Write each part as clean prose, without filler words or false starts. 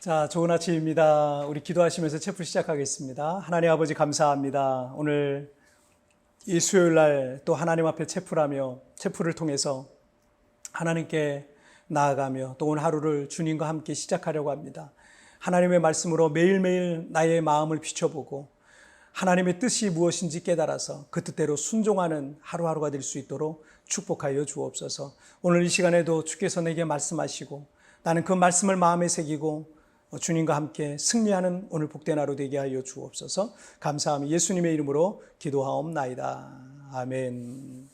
자, 좋은 아침입니다. 우리 기도하시면서 체프 시작하겠습니다. 하나님 아버지 감사합니다. 오늘 이 수요일 날 또 하나님 앞에 체프를 통해서 하나님께 나아가며 또 오늘 하루를 주님과 함께 시작하려고 합니다. 하나님의 말씀으로 매일매일 나의 마음을 비춰보고 하나님의 뜻이 무엇인지 깨달아서 그 뜻대로 순종하는 하루하루가 될 수 있도록 축복하여 주옵소서. 오늘 이 시간에도 주께서 내게 말씀하시고 나는 그 말씀을 마음에 새기고 주님과 함께 승리하는 오늘 복된 하루 되게 하여 주옵소서. 감사하며 예수님의 이름으로 기도하옵나이다. 아멘.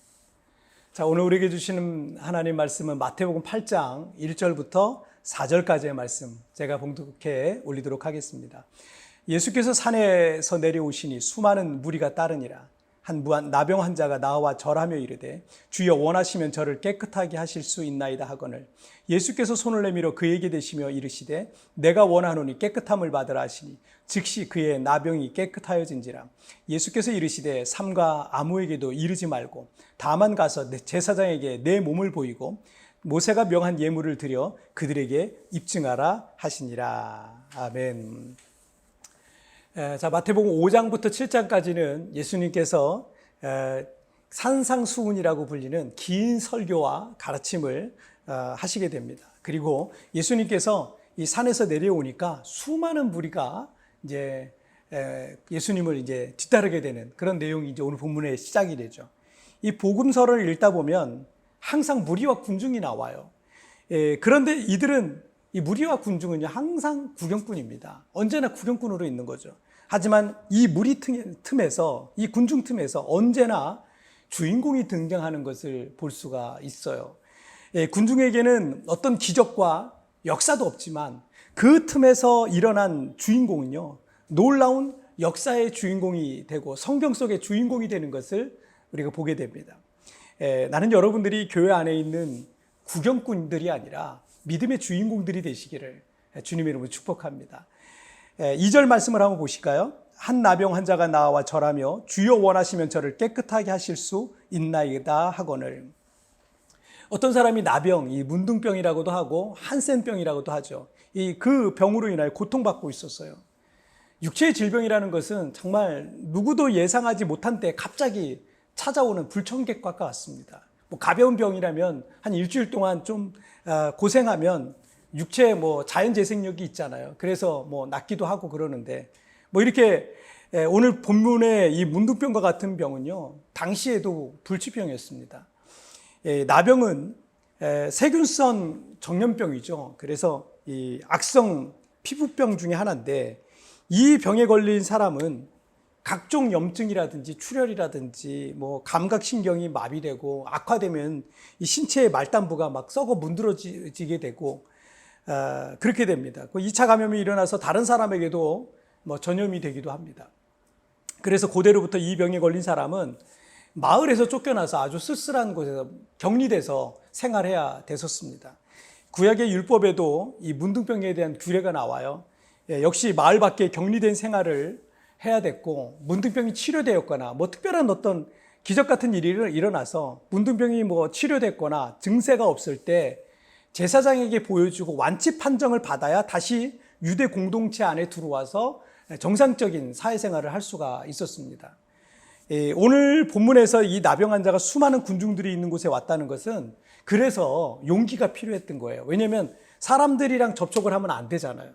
자, 오늘 우리에게 주시는 하나님 말씀은 마태복음 8장 1절부터 4절까지의 말씀 제가 봉독해 올리도록 하겠습니다. 예수께서 산에서 내려오시니 수많은 무리가 따르니라. 한 나병 환자가 나와 절하며 이르되 주여 원하시면 저를 깨끗하게 하실 수 있나이다 하거늘 예수께서 손을 내밀어 그에게 대시며 이르시되 내가 원하노니 깨끗함을 받으라 하시니 즉시 그의 나병이 깨끗하여진지라. 예수께서 이르시되 삼가 아무에게도 이르지 말고 다만 가서 제사장에게 내 몸을 보이고 모세가 명한 예물을 드려 그들에게 입증하라 하시니라. 아멘. 자, 마태복음 5장부터 7장까지는 예수님께서 산상수훈이라고 불리는 긴 설교와 가르침을 하시게 됩니다. 그리고 예수님께서 이 산에서 내려오니까 수많은 무리가 이제 예수님을 이제 뒤따르게 되는 그런 내용이 이제 오늘 본문의 시작이 되죠. 이 복음서를 읽다 보면 항상 무리와 군중이 나와요. 그런데 이 무리와 군중은요 항상 구경꾼입니다. 언제나 구경꾼으로 있는 거죠. 하지만 이 무리 틈에서, 이 군중 틈에서 언제나 주인공이 등장하는 것을 볼 수가 있어요. 군중에게는 어떤 기적과 역사도 없지만 그 틈에서 일어난 주인공은요, 놀라운 역사의 주인공이 되고 성경 속의 주인공이 되는 것을 우리가 보게 됩니다. 나는 여러분들이 교회 안에 있는 구경꾼들이 아니라 믿음의 주인공들이 되시기를 주님의 이름으로 축복합니다. 2절 말씀을 한번 보실까요? 한 나병 환자가 나와 절하며 주여 원하시면 저를 깨끗하게 하실 수 있나이다 하거늘. 어떤 사람이 나병, 이 문둥병이라고도 하고 한센병이라고도 하죠. 그 병으로 인하여 고통받고 있었어요. 육체의 질병이라는 것은 정말 누구도 예상하지 못한 때 갑자기 찾아오는 불청객과 같습니다. 가벼운 병이라면 한 일주일 동안 좀 고생하면 육체에 자연 재생력이 있잖아요. 그래서 낫기도 하고 그러는데 이렇게 오늘 본문의 이 문둥병과 같은 병은요 당시에도 불치병이었습니다. 나병은 세균성 전염병이죠. 그래서 이 악성 피부병 중에 하나인데 이 병에 걸린 사람은 각종 염증이라든지 출혈이라든지 감각신경이 마비되고 악화되면 이 신체의 말단부가 막 썩어 문드러지게 되고 그렇게 됩니다. 2차 감염이 일어나서 다른 사람에게도 전염이 되기도 합니다. 그래서 고대로부터 이 병에 걸린 사람은 마을에서 쫓겨나서 아주 쓸쓸한 곳에서 격리돼서 생활해야 됐었습니다. 구약의 율법에도 이 문둥병에 대한 규례가 나와요. 역시 마을 밖에 격리된 생활을 해야 됐고 문둥병이 치료되었거나 특별한 어떤 기적 같은 일이 일어나서 문둥병이 치료됐거나 증세가 없을 때 제사장에게 보여주고 완치 판정을 받아야 다시 유대 공동체 안에 들어와서 정상적인 사회생활을 할 수가 있었습니다. 오늘 본문에서 이 나병 환자가 수많은 군중들이 있는 곳에 왔다는 것은 그래서 용기가 필요했던 거예요. 왜냐하면 사람들이랑 접촉을 하면 안 되잖아요.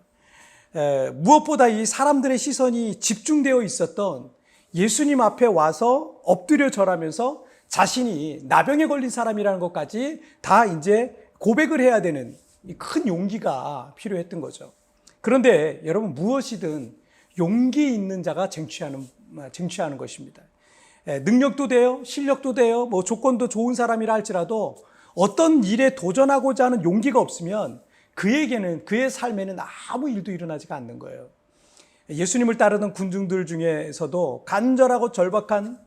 무엇보다 이 사람들의 시선이 집중되어 있었던 예수님 앞에 와서 엎드려 절하면서 자신이 나병에 걸린 사람이라는 것까지 다 이제 고백을 해야 되는 큰 용기가 필요했던 거죠. 그런데 여러분 무엇이든 용기 있는 자가 쟁취하는 것입니다. 능력도 돼요, 실력도 돼요, 조건도 좋은 사람이라 할지라도 어떤 일에 도전하고자 하는 용기가 없으면 그의 삶에는 아무 일도 일어나지가 않는 거예요. 예수님을 따르던 군중들 중에서도 간절하고 절박한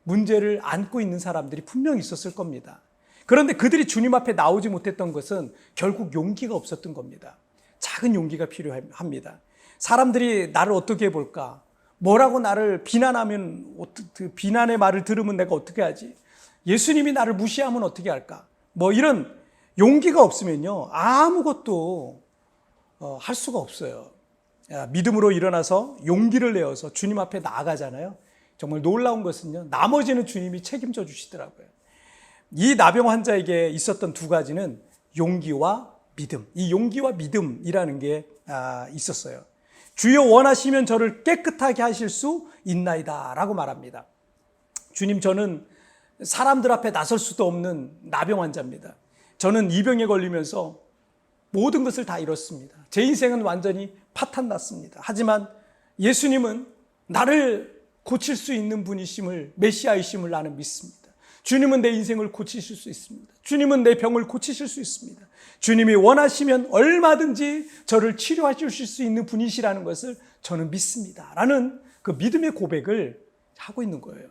문제를 안고 있는 사람들이 분명히 있었을 겁니다. 그런데 그들이 주님 앞에 나오지 못했던 것은 결국 용기가 없었던 겁니다. 작은 용기가 필요합니다. 사람들이 나를 어떻게 볼까? 뭐라고 나를 비난하면, 비난의 말을 들으면 내가 어떻게 하지? 예수님이 나를 무시하면 어떻게 할까? 이런 용기가 없으면요 아무것도 할 수가 없어요. 믿음으로 일어나서 용기를 내어서 주님 앞에 나아가잖아요. 정말 놀라운 것은요, 나머지는 주님이 책임져 주시더라고요. 이 나병 환자에게 있었던 두 가지는 용기와 믿음. 이 용기와 믿음이라는 게 있었어요. 주여 원하시면 저를 깨끗하게 하실 수 있나이다 라고 말합니다. 주님, 저는 사람들 앞에 나설 수도 없는 나병 환자입니다. 저는 이 병에 걸리면서 모든 것을 다 잃었습니다. 제 인생은 완전히 파탄났습니다. 하지만 예수님은 나를 고칠 수 있는 분이심을, 메시아이심을 나는 믿습니다. 주님은 내 인생을 고치실 수 있습니다. 주님은 내 병을 고치실 수 있습니다. 주님이 원하시면 얼마든지 저를 치료하실 수 있는 분이시라는 것을 저는 믿습니다. 라는 그 믿음의 고백을 하고 있는 거예요.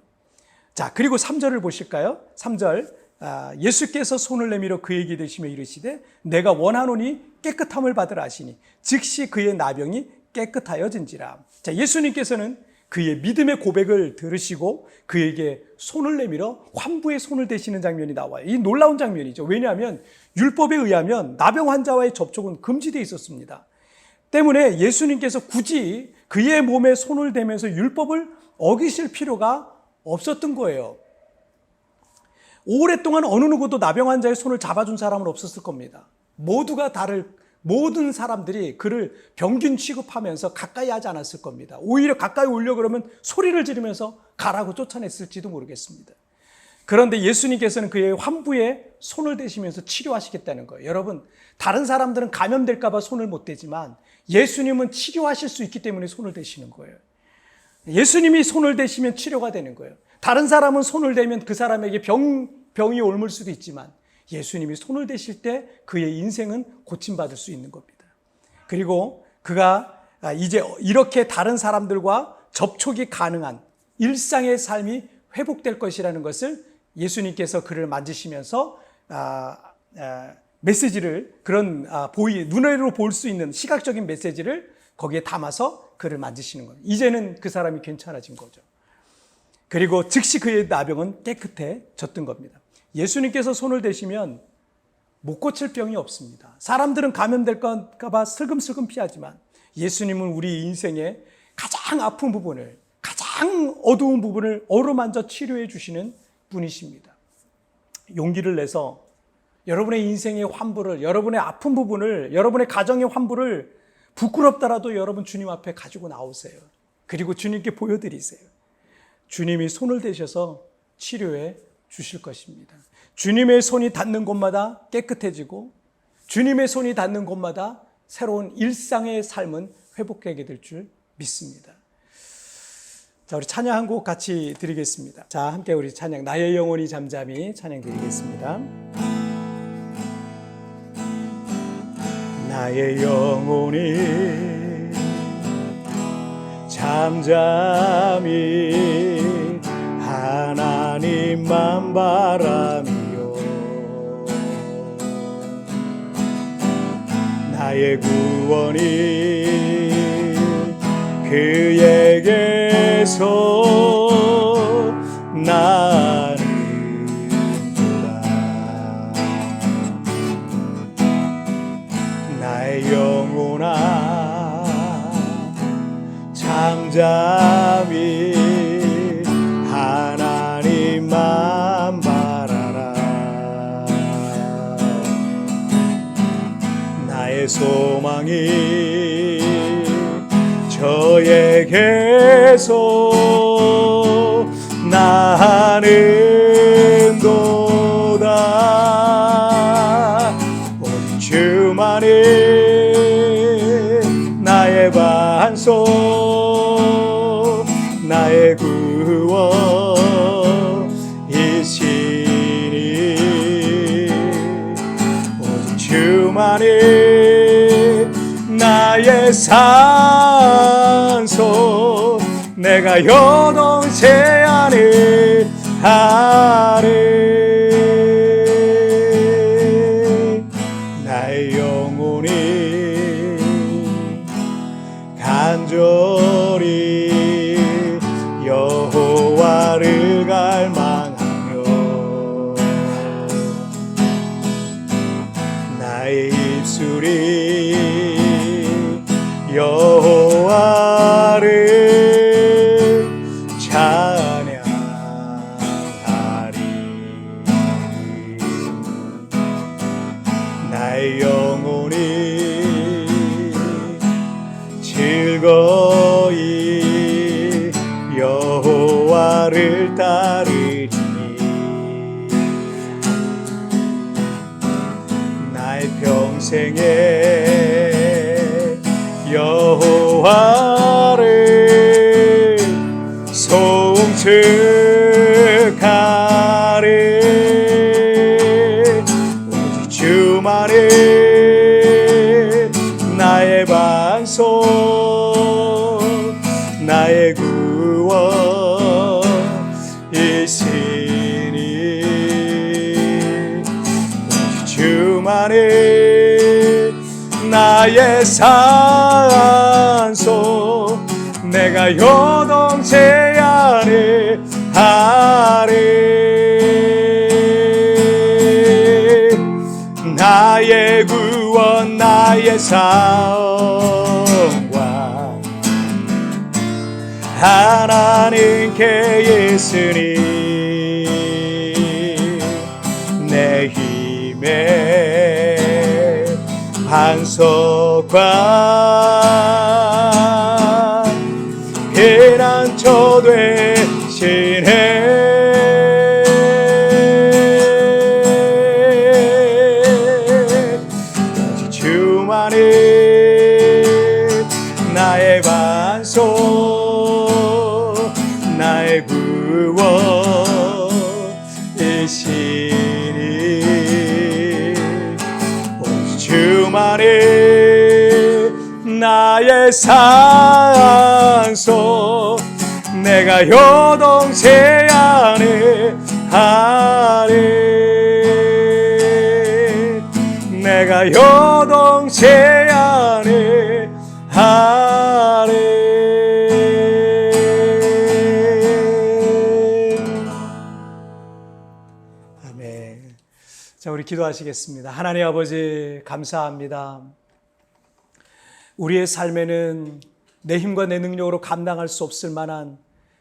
자, 그리고 3절을 보실까요? 3절, 예수께서 손을 내밀어 그에게 대시며 이르시되 내가 원하노니 깨끗함을 받으라 하시니 즉시 그의 나병이 깨끗하여진지라. 자, 예수님께서는 그의 믿음의 고백을 들으시고 그에게 손을 내밀어 환부의 손을 대시는 장면이 나와요. 이 놀라운 장면이죠. 왜냐하면 율법에 의하면 나병 환자와의 접촉은 금지되어 있었습니다. 때문에 예수님께서 굳이 그의 몸에 손을 대면서 율법을 어기실 필요가 없었던 거예요. 오랫동안 어느 누구도 나병 환자의 손을 잡아준 사람은 없었을 겁니다. 모든 사람들이 그를 병균 취급하면서 가까이 하지 않았을 겁니다. 오히려 가까이 오려고 그러면 소리를 지르면서 가라고 쫓아냈을지도 모르겠습니다. 그런데 예수님께서는 그의 환부에 손을 대시면서 치료하시겠다는 거예요. 여러분, 다른 사람들은 감염될까 봐 손을 못 대지만 예수님은 치료하실 수 있기 때문에 손을 대시는 거예요. 예수님이 손을 대시면 치료가 되는 거예요. 다른 사람은 손을 대면 그 사람에게 병이 옮을 수도 있지만 예수님이 손을 대실 때 그의 인생은 고침받을 수 있는 겁니다. 그리고 그가 이제 이렇게 다른 사람들과 접촉이 가능한 일상의 삶이 회복될 것이라는 것을 예수님께서 그를 만지시면서 메시지를 눈으로 볼 수 있는 시각적인 메시지를 거기에 담아서 그를 만지시는 거예요. 이제는 그 사람이 괜찮아진 거죠. 그리고 즉시 그의 나병은 깨끗해졌던 겁니다. 예수님께서 손을 대시면 못 고칠 병이 없습니다. 사람들은 감염될까 봐 슬금슬금 피하지만 예수님은 우리 인생의 가장 아픈 부분을, 가장 어두운 부분을 어루만져 치료해 주시는 분이십니다. 용기를 내서 여러분의 인생의 환부를, 여러분의 아픈 부분을, 여러분의 가정의 환부를 부끄럽더라도 여러분 주님 앞에 가지고 나오세요. 그리고 주님께 보여드리세요. 주님이 손을 대셔서 치료해 주실 것입니다. 주님의 손이 닿는 곳마다 깨끗해지고 주님의 손이 닿는 곳마다 새로운 일상의 삶은 회복되게 될 줄 믿습니다. 자, 우리 찬양 한 곡 같이 드리겠습니다. 자, 함께 우리 찬양, 나의 영혼이 잠잠히 찬양 드리겠습니다. 나의 영혼이 잠잠히 하나님만 바라며 나의 구원이 그에게서 나는구나. 나의 영혼아 잠잠히 하나님만 바라라. 나의 소망이 저에게서 나는도다. 오직 주만이 나의 반석, 나의 구원이시니 오직 주만이 나의 산소, 내가 요동치 아니하리. 나의 영혼이 간절히 여호와를 갈망하며 나의 입술이 내 영혼이 즐거이 여호와를 따르리. 나의 평생에 여호와를 송축하리. 오직 주만이 나의 반석, 나의 구원이시니. 오직 주만이 나의 산소, 내가 요동치 아니하리. 나의 구원, 나의 사원과 하나님께 있으니 내 힘의 반석과 피난처 되시네. 오직 주만이 나의 반석, 나의 구원이시니. 오직 주만이 나의 산소, 내가 요동치 아니하리. 내가 요동치 아니하리. 아멘. 자, 우리 기도하시겠습니다. 하나님 아버지, 감사합니다. 우리의 삶에는 내 힘과 내 능력으로 감당할 수 없을 만한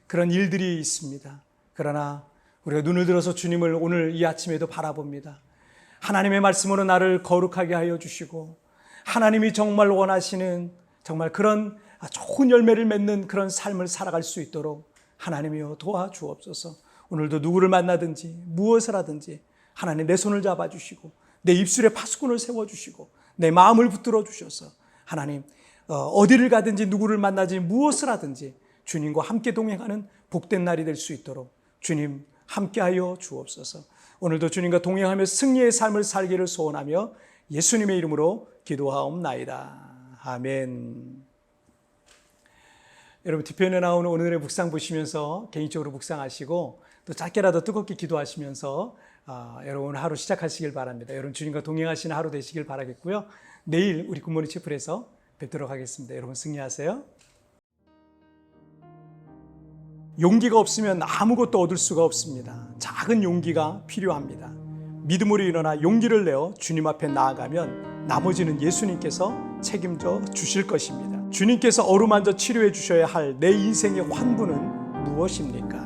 그런 일들이 있습니다. 그러나 우리가 눈을 들어서 주님을 오늘 이 아침에도 바라봅니다. 하나님의 말씀으로 나를 거룩하게 하여 주시고, 하나님이 정말 원하시는 정말 그런 좋은 열매를 맺는 그런 삶을 살아갈 수 있도록 하나님이여 도와주옵소서. 오늘도 누구를 만나든지 무엇을 하든지 하나님 내 손을 잡아주시고 내 입술에 파수꾼을 세워주시고 내 마음을 붙들어 주셔서 하나님 어디를 가든지 누구를 만나든지 무엇을 하든지 주님과 함께 동행하는 복된 날이 될 수 있도록 주님 함께하여 주옵소서. 오늘도 주님과 동행하며 승리의 삶을 살기를 소원하며 예수님의 이름으로 기도하옵나이다. 아멘. 여러분, 뒤편에 나오는 오늘의 묵상 보시면서 개인적으로 묵상하시고 또 짧게라도 뜨겁게 기도하시면서 여러분 하루 시작하시길 바랍니다. 여러분 주님과 동행하시는 하루 되시길 바라겠고요. 내일 우리 굿모닝 채플에서 뵙도록 하겠습니다. 여러분 승리하세요. 용기가 없으면 아무것도 얻을 수가 없습니다. 작은 용기가 필요합니다. 믿음으로 일어나 용기를 내어 주님 앞에 나아가면 나머지는 예수님께서 책임져 주실 것입니다. 주님께서 어루만져 치료해 주셔야 할 내 인생의 환부는 무엇입니까?